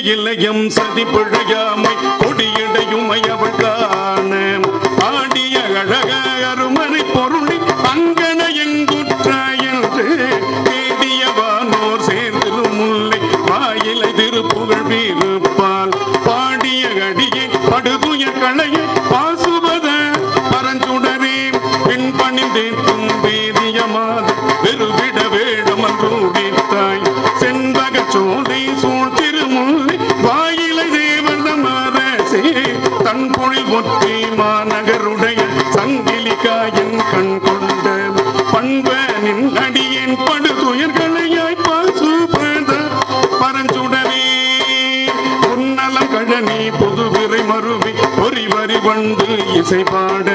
இளையம் சதி பிழையாமை கொடியடையுமை அவள் காண ஆடிய அழக அருமனை பொருளி அங்கன எங்குற்றாய் என்று தேடியவானோர் சேர்ந்திலும் முல்லை வாயிலை திருப்புகழ் வீருப்பால் பாடிய அடியே படுதுய களைய பாசுபத பரஞ்சுடரே பின் பணிந்தேற்றும் வேதியமாத வெறுவிட வேடம் அன்றூடித்தாய் செண்பக சோலை சூழ் திருமுல்லை வாயிலை தேவர்தமரசே தன் பொழில் ஒற்றி மாநகருடைய சங்கிலிகாயின் கண் கொண்ட பண்பனின் அடியேன் படுதுயர்களையாய் பாசுபத பரஞ்சுடரே உன்னலம் கழனி புதுவிரை மருவி ஒரு வரி வந்து இசை பாட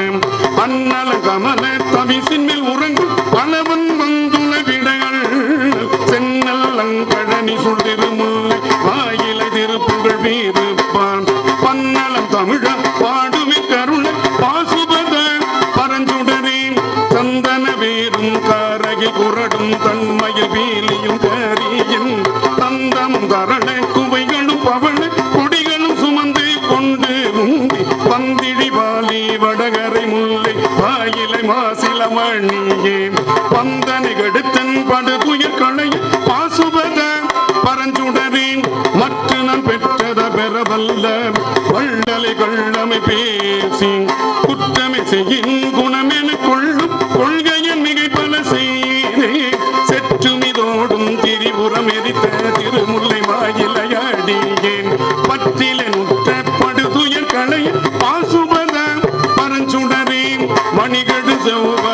அன்னல கமல தவிசின் மேல் உறங்கும் பலவன் வந்துள்ள விடைகள் சென்னல் அங்கழனி சுழ்திருமுல்லை வாயிலை திருப்புகழ் வீருப்பான் பன்னலம் தமிழ பாடுவி கருண பாசுபத பரஞ்சுடரே சந்தன வேரும் காரகி குரடும் தன்மையில் வீலியும் கரியின் தந்தமும் தரண குவைகளும் பவள கொடிகளும் சுமந்து கொண்டு முந்தி பந்திடி வாலி வடகரை முல்லை வாயிலை மாசிலமணியே பந்தனை கெடுத்தன் படுதுயர் களைய பாசுபத பரஞ்சுடரே மற்ற நான் பெற்றத பெறவல்ல வள்ளலை கள்ளமை பேசி குற்றமை செய்யின் குணமென கொள்ளும் கொள்கையின் மிகை பல செய்தே செற்றுமிதோடும் திரிபுரம் எரித்த திருமுல்லை வாயிலையடியேன் பற்றில நுற்ற படுதுயர் களைய பாசுபத பரஞ்சுடரே மணிகடு செவ்வ